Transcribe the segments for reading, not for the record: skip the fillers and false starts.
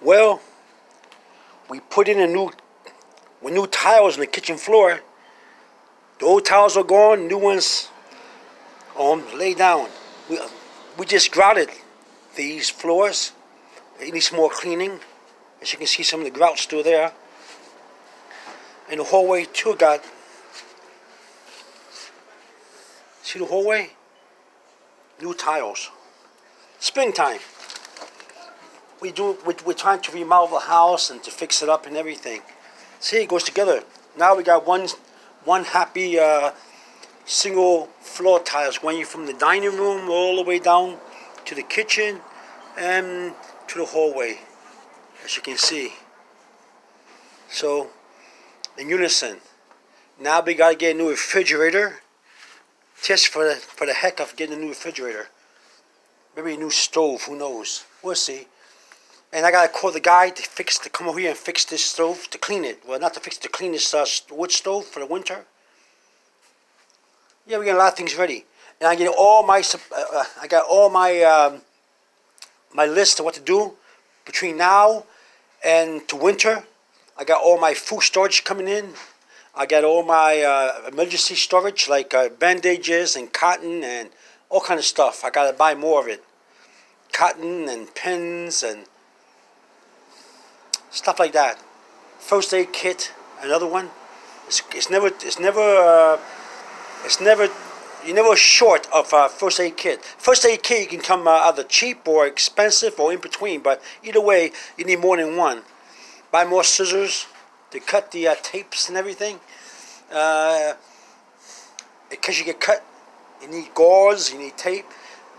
Well, we put in new tiles on the kitchen floor. The old tiles are gone, new ones laid down. We just grouted these floors. It needs more cleaning. As you can see, some of the grout still there. And the hallway too got. See the hallway? New tiles. Springtime. We're trying to remodel the house and to fix it up and everything. See, it goes together. Now we got one happy single floor tiles going from the dining room all the way down to the kitchen and to the hallway, as you can see. So, in unison. Now we gotta get a new refrigerator. Just for the heck of getting a new refrigerator. Maybe a new stove, who knows? We'll see. And I gotta call the guy to come over here and fix this stove, to clean it. Well, not to fix, to clean this wood stove for the winter. Yeah, we got a lot of things ready. And I get all my, my list of what to do between now and to winter. I got all my food storage coming in. I got all my emergency storage, like bandages and cotton and all kind of stuff. I gotta buy more of it. Cotton and pens and stuff like that. First aid kit, another one. You're never short of a first aid kit. First aid kit can come either cheap or expensive or in between, but either way, you need more than one. Buy more scissors to cut the tapes and everything. In case you get cut, you need gauze, you need tape.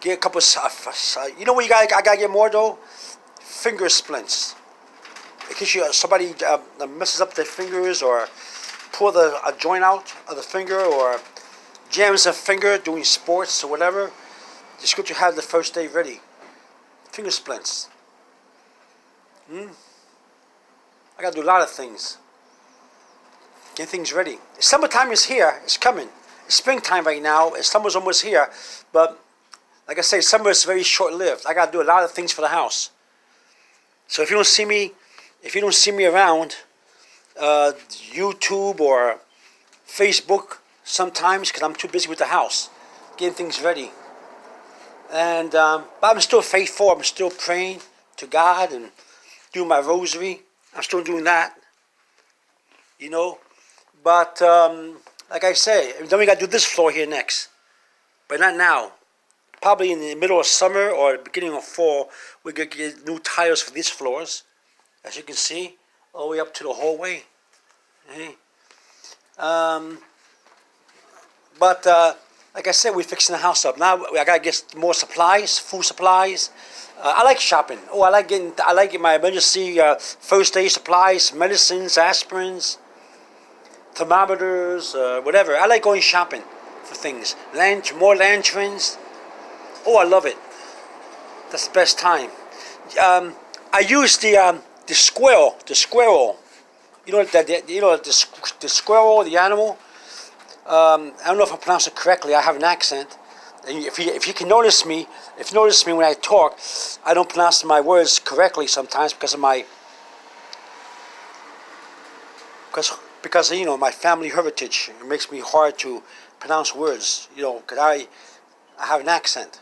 Get a couple of, you know what I gotta get more though? Finger splints. In case somebody messes up their fingers or pull a joint out of the finger or jams a finger doing sports or whatever, it's good to have the first aid ready. Finger splints. I gotta do a lot of things. Get things ready. Summertime is here. It's coming. It's springtime right now. Summer's almost here. But like I say, summer is very short-lived. I gotta do a lot of things for the house. So if you don't see me around YouTube or Facebook sometimes, because I'm too busy with the house, getting things ready. And but I'm still faithful. I'm still praying to God and doing my rosary. I'm still doing that. You know. But like I say, then we got to do this floor here next. But not now. Probably in the middle of summer or the beginning of fall, we're going to get new tiles for these floors. As you can see, all the way up to the hallway. Okay. But like I said, we're fixing the house up. Now I got to get more supplies, food supplies. I like shopping. I like getting my emergency first aid supplies, medicines, aspirins, thermometers, whatever. I like going shopping for things. More lanterns. Oh, I love it. That's the best time. I use the squirrel. You know the squirrel, the animal. I don't know if I pronounce it correctly. I have an accent. And if you can notice me, when I talk, I don't pronounce my words correctly sometimes because of my my family heritage. It makes me hard to pronounce words. Because I have an accent.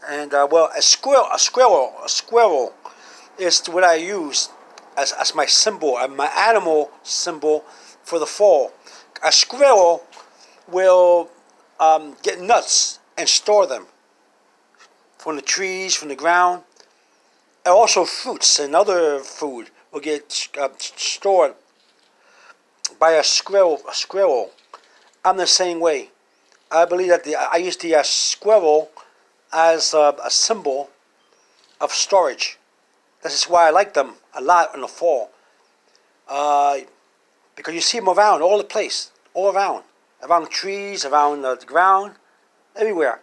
And a squirrel is what I use as my symbol, my animal symbol for the fall. A squirrel will get nuts and store them from the trees, from the ground, and also fruits and other food will get stored by a squirrel. I'm the same way. I believe that I use the squirrel as a symbol of storage. This is why I like them a lot in the fall. Because you see them around all the place, all around trees, around the ground, everywhere,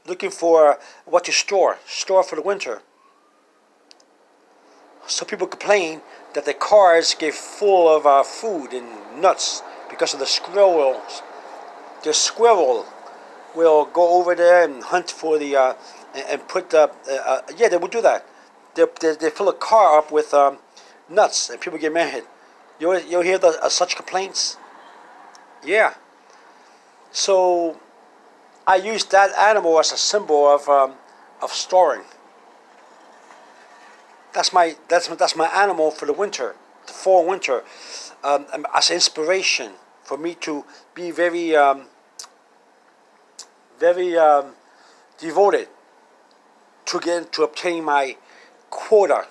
looking for what to store for the winter. Some people complain that their cars get full of food and nuts because of the squirrels. The squirrel will go over there and hunt for and put they will do that. they fill a car up with nuts, and people get mad. You'll hear such complaints. Yeah. So I use that animal as a symbol of storing. That's my animal for the winter, the fall winter, as inspiration for me to be very devoted to obtaining my quota,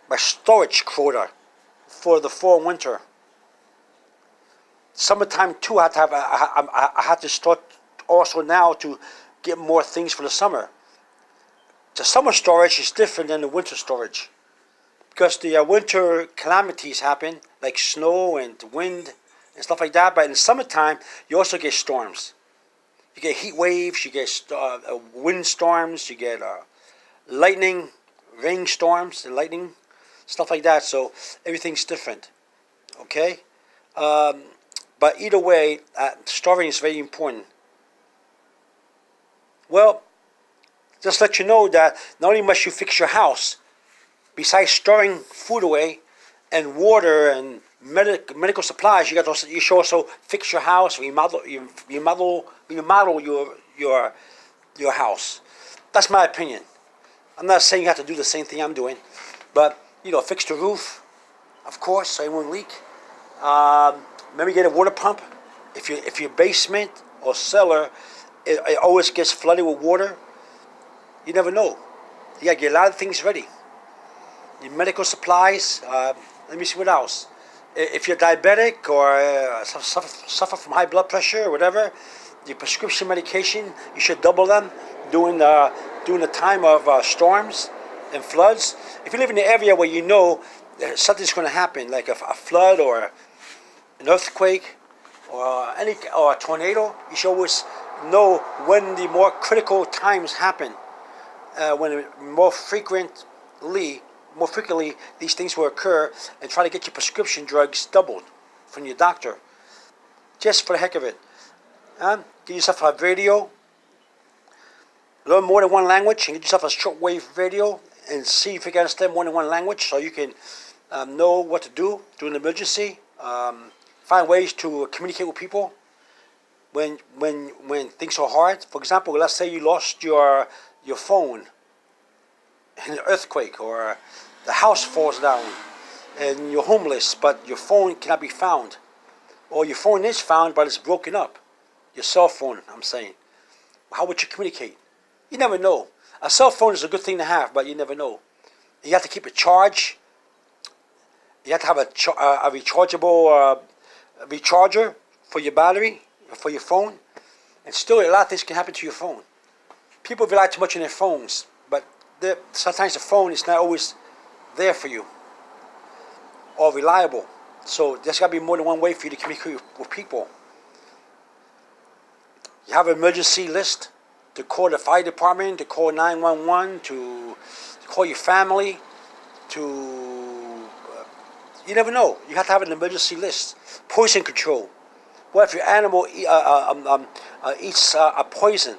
my storage quota for the fall winter. Summertime too. I have to start also now to get more things for the summer. The summer storage is different than the winter storage because the winter calamities happen like snow and wind and stuff like that. But in the summertime, you also get storms. You get heat waves, you get wind storms, you get lightning, rain storms, and lightning, stuff like that. So everything's different. Okay, but either way, storing is very important. Well, just let you know that not only must you fix your house, besides storing food away and water and medical supplies, you should also fix your house, remodel your house. That's my opinion. I'm not saying you have to do the same thing I'm doing, but fix the roof, of course, so it won't leak. Maybe get a water pump. If your basement or cellar it always gets flooded with water, you never know. You gotta get a lot of things ready. Your medical supplies. Let me see what else. If you're diabetic or suffer from high blood pressure or whatever, your prescription medication, you should double them during the time of storms and floods. If you live in an area where you know something's going to happen, like a flood or an earthquake or a tornado, you should always know when the more critical times happen. When more frequently these things will occur, and try to get your prescription drugs doubled from your doctor, just for the heck of it. Get yourself a radio, learn more than one language, and get yourself a shortwave radio, and see if you can understand more than one language, so you can know what to do during an emergency. Find ways to communicate with people when things are hard. For example, let's say you lost your phone in an earthquake, or the house falls down and you're homeless, but your phone cannot be found, or your phone is found but it's broken up. Your cell phone, I'm saying. How would you communicate? You never know. A cell phone is a good thing to have, but you never know. You have to keep it charged. You have to have a rechargeable recharger for your battery, for your phone. And still, a lot of things can happen to your phone. People rely too much on their phones, but sometimes the phone is not always there for you or reliable. So there's got to be more than one way for you to communicate with people. You have an emergency list to call the fire department, to call 911, to call your family, you never know. You have to have an emergency list. Poison control. What if your animal eats a poison?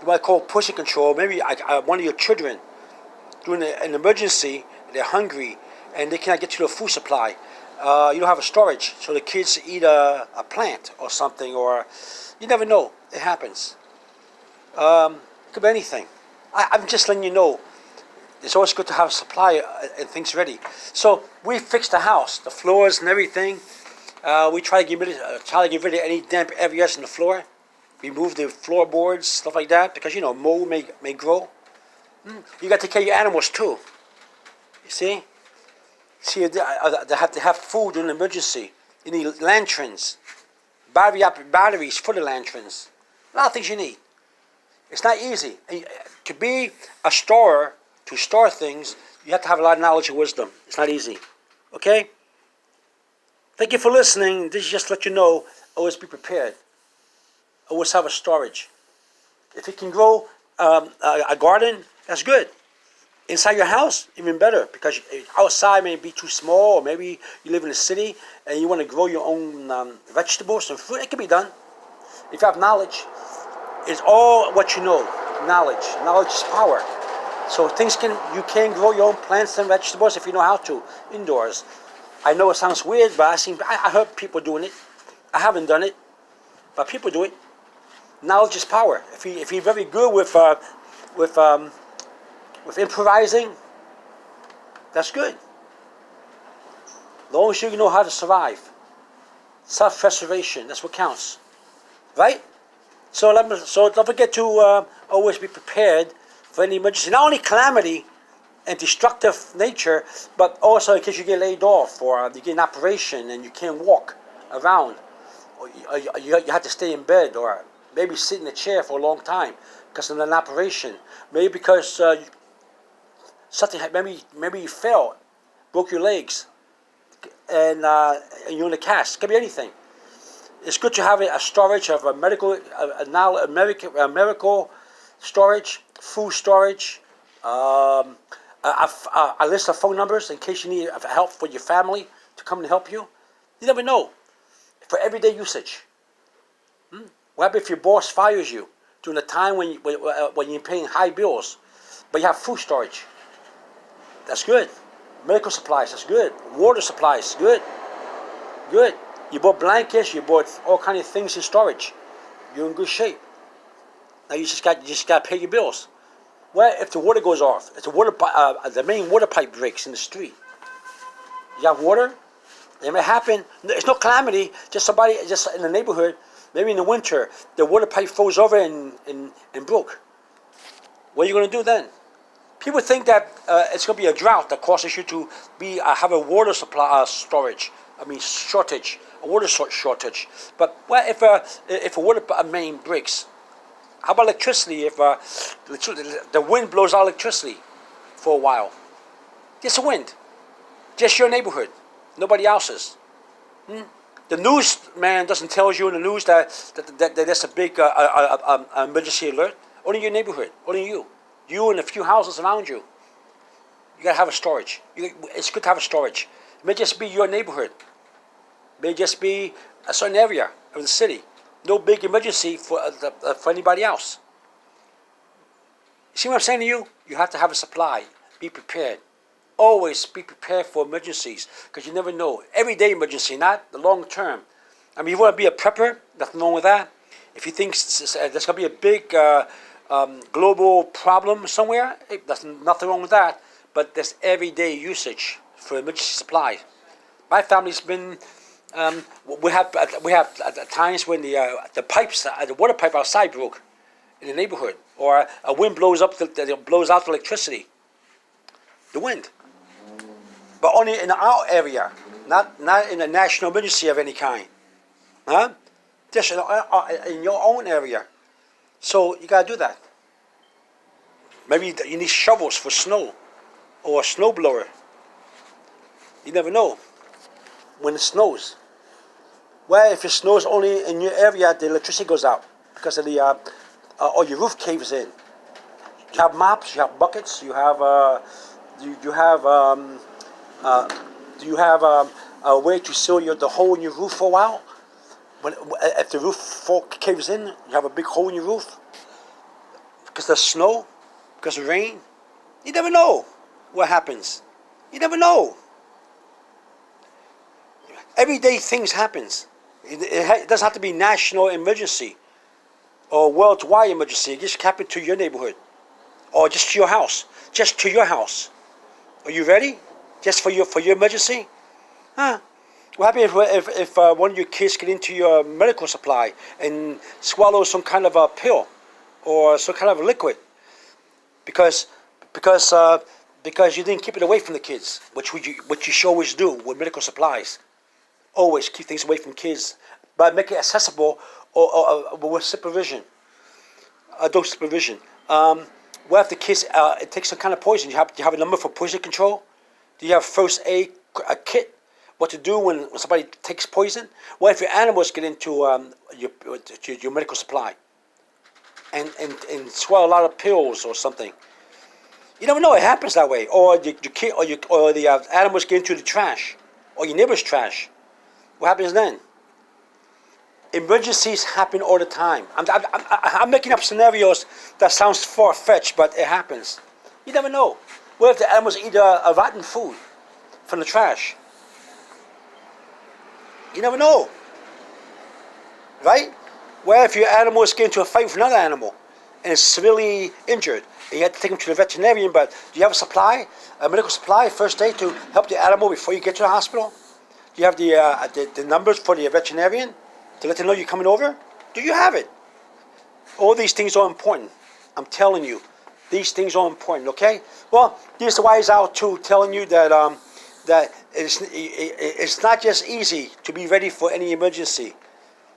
You might call poison control. Maybe one of your children, during an emergency, they're hungry and they cannot get to the food supply. You don't have a storage, so the kids eat a plant or something, or you never know. It happens. It could be anything. I'm just letting you know. It's always good to have a supply and things ready. So we fixed the house, the floors and everything. We try to get rid of any damp areas in the floor. Remove the floorboards, stuff like that, because mold may grow. You got to take care of your animals too. You see? They have to have food in an emergency. You need lanterns, batteries for the lanterns. A lot of things you need. It's not easy. To be a storer, to store things, you have to have a lot of knowledge and wisdom. It's not easy. Okay? Thank you for listening. This is just to let you know, always be prepared. Always have a storage. If you can grow a garden, that's good. Inside your house, even better, because outside may be too small, or maybe you live in a city and you want to grow your own vegetables and fruit. It can be done. If you have knowledge, it's all what you know. Knowledge. Knowledge is power. So you can grow your own plants and vegetables if you know how to indoors. I know it sounds weird, but I heard people doing it. I haven't done it, but people do it. Knowledge is power. If you're very good with with improvising, that's good. As long as you know how to survive, self-preservation, that's what counts, right? So don't forget to always be prepared for any emergency. Not only calamity and destructive nature, but also in case you get laid off or you get an operation and you can't walk around, or you have to stay in bed, or maybe sit in a chair for a long time because of an operation. Maybe because something. Maybe you fell, broke your legs, and you're in a cast. It could be anything. It's good to have a storage of a medical storage, food storage, a list of phone numbers in case you need help for your family to come and help you. You never know. For everyday usage. What happens if your boss fires you during a time when you're paying high bills, but you have food storage? That's good. Medical supplies, that's good. Water supplies, good. Good. You bought blankets, you bought all kinds of things in storage. You're in good shape. Now you just got to pay your bills. Well, if the water goes off, if the main water pipe breaks in the street, you have water. It may happen. It's no calamity. Just in the neighborhood. Maybe in the winter, the water pipe froze over and broke. What are you going to do then? People think that it's going to be a drought that causes you to have a water supply shortage, a water shortage. But what if a water main breaks? How about electricity? If the wind blows out electricity for a while, just a wind, just your neighborhood, nobody else's. The newsman doesn't tell you in the news that there's a big emergency alert. Only your neighborhood, only you and a few houses around you. You gotta have a storage. It's good to have a storage. It may just be your neighborhood. It may just be a certain area of the city. No big emergency for anybody else. You see what I'm saying to you? You have to have a supply. Be prepared. Always be prepared for emergencies, because you never know. Everyday emergency, not the long term. I mean, you want to be a prepper, nothing wrong with that. If you think there's going to be a big global problem somewhere, there's nothing wrong with that. But there's everyday usage for emergency supplies. My family's been, we have times when the water pipe outside broke in the neighborhood, or a wind blows out the electricity. The wind. But only in our area, not in a national emergency of any kind, huh? Just in your own area. So you gotta do that. Maybe you need shovels for snow, or a snow blower. You never know when it snows. Well, if it snows only in your area, the electricity goes out because of or your roof caves in. You have mops, you have buckets, you have. Do you have a way to seal the hole in your roof for a while? If the roof caves in, you have a big hole in your roof because of snow, because of rain. You never know what happens. You never know. Everyday things happens. It doesn't have to be national emergency or worldwide emergency. It just happened to your neighborhood or just to your house. Just to your house. Are you ready? Just for your emergency? Huh? What happens if one of your kids get into your medical supply and swallow some kind of a pill or some kind of a liquid because you didn't keep it away from the kids, which you should always do with medical supplies. Always keep things away from kids, but make it accessible or with supervision, adult supervision. What if the kids take some kind of poison? Do you have a number for poison control? Do you have first aid kit? What to do when somebody takes poison? What if your animals get into your medical supply and swallow a lot of pills or something? You never know. It happens that way. Or your kid or the animals get into the trash or your neighbor's trash. What happens then? Emergencies happen all the time. I'm making up scenarios that sounds far-fetched, but it happens. You never know. What if the animals eat a rotten food from the trash? You never know. Right? What if your animal is getting into a fight with another animal and is severely injured? And you have to take him to the veterinarian, but do you have a supply, a medical supply, first aid to help the animal before you get to the hospital? Do you have the numbers for the veterinarian to let them know you're coming over? Do you have it? All these things are important. I'm telling you, these things are important. Okay. Well, here's the wise out too, telling you that that it's not just easy to be ready for any emergency,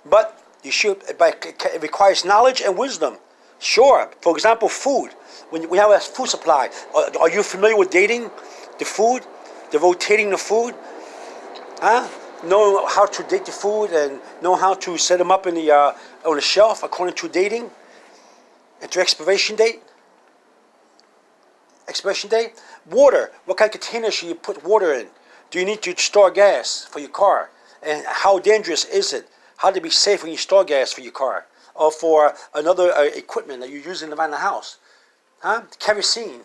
but you should. But it requires knowledge and wisdom. Sure. For example, food. When we have a food supply, are you familiar with dating the food, the rotating the food? Huh? Know how to date the food and know how to set them up in the on the shelf according to dating and to expiration date. Expiration date. Water. What kind of container should you put water in? Do you need to store gas for your car? And how dangerous is it? How to be safe when you store gas for your car or for another equipment that you're using around the house? Huh? Kerosene.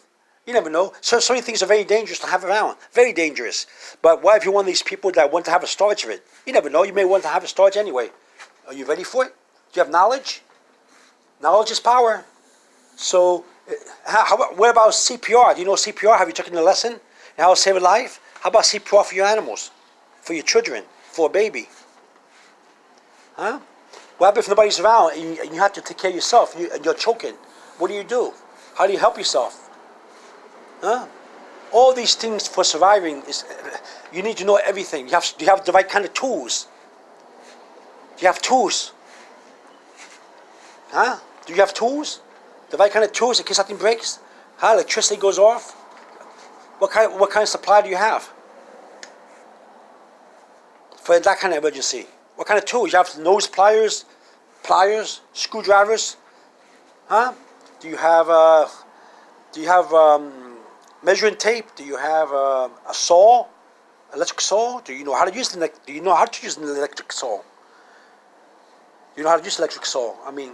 You never know. So many things are very dangerous to have around. Very dangerous. But what if you're one of these people that want to have a storage of it? You never know. You may want to have a storage anyway. Are you ready for it? Do you have knowledge? Knowledge is power. So, what about CPR? Do you know CPR? Have you taken the lesson? And how to save a life? How about CPR for your animals? For your children? For a baby? Huh? What happens if nobody's around and you have to take care of yourself and you're choking? What do? How do you help yourself? Huh? All these things for surviving is you need to know everything. Do you have the right kind of tools? Do you have tools? Huh? Do you have tools? The right kind of tools in case something breaks? How electricity goes off? What kind of supply do you have for that kind of emergency? What kind of tools? You have nose pliers, screwdrivers? Huh? Do you have measuring tape? Do you have a saw, electric saw? Do you know how to use an electric saw? You know how to use electric saw? I mean,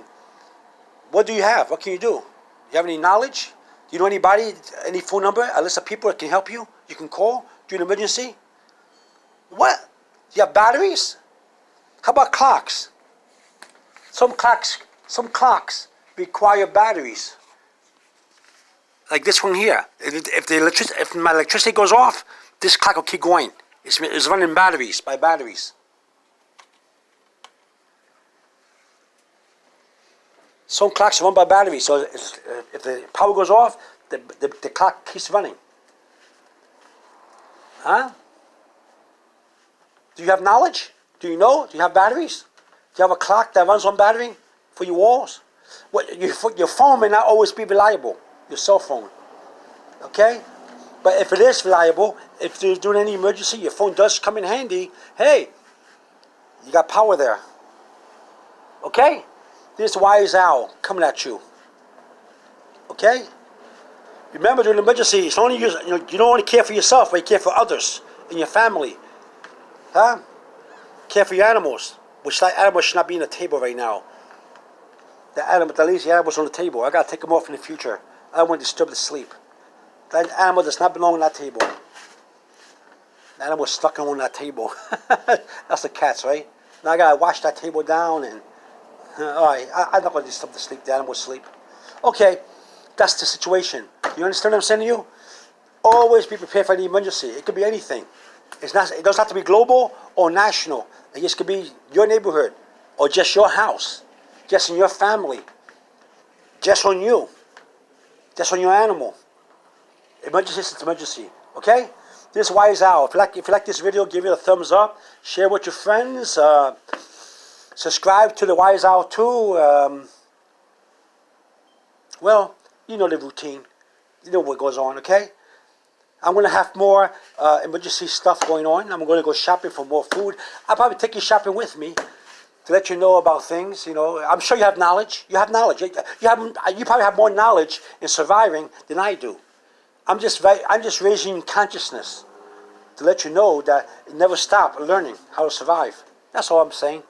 what do you have? What can you do? Do you have any knowledge? Do you know anybody, any phone number, a list of people that can help you? You can call during an emergency? What? Do you have batteries? How about clocks? Some clocks require batteries. Like this one here. If my electricity goes off, this clock will keep going. It's running by batteries. Some clocks are run by batteries, so if the power goes off, the clock keeps running. Huh? Do you have knowledge? Do you know? Do you have batteries? Do you have a clock that runs on battery for your walls? Your phone may not always be reliable. Your cell phone. Okay? But if it is reliable, if there's doing any emergency, your phone does come in handy. Hey, you got power there. Okay? This wise owl coming at you. Okay? Remember, during an emergency, it's only you don't only care for yourself, but you care for others in your family. Huh? Care for your animals. Which that animal should not be on the table right now. The lazy animal's on the table. I gotta take them off in the future. I don't want to disturb the sleep. That animal does not belong on that table. The animal's stuck on that table. That's the cats, right? Now I gotta wash that table down and alright, I'm not gonna disturb the sleep, the animal's sleep. Okay, that's the situation. You understand what I'm saying to you? Always be prepared for any emergency. It could be anything. It doesn't have to be global or national. It just could be your neighborhood or just your house, just in your family, just on you, just on your animal. Emergency is emergency. Okay? This is Wise Owl. If you like this video, give it a thumbs up. Share with your friends. Subscribe to the Wise Owl too. Well, you know the routine. You know what goes on, okay? I'm going to have more emergency stuff going on. I'm going to go shopping for more food. I'll probably take you shopping with me to let you know about things. You know, I'm sure you have knowledge. You have knowledge. You probably have more knowledge in surviving than I do. I'm just raising consciousness to let you know that you never stop learning how to survive. That's all I'm saying.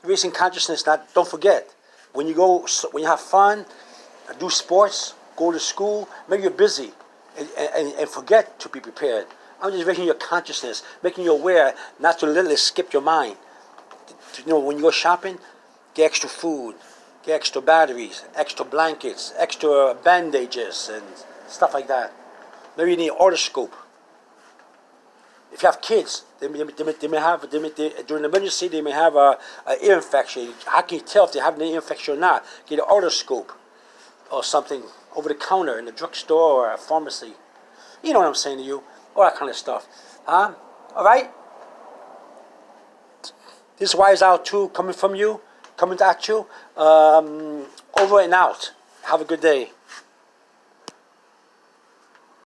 Raising consciousness. Don't forget when you have fun, do sports. go to school. Maybe you're busy and forget to be prepared. I'm just raising your consciousness, making you aware not to literally skip your mind. When you go shopping, get extra food, get extra batteries, extra blankets, extra bandages, and stuff like that. Maybe you need an otoscope. If you have kids, they may have during the emergency they may have an ear infection. How can you tell if they have an ear infection or not? Get an otoscope or something over the counter in the drugstore or a pharmacy. You know what I'm saying to you? All that kind of stuff. Huh? All right? This Wise Out 2 coming from you, coming at you. Over and out. Have a good day.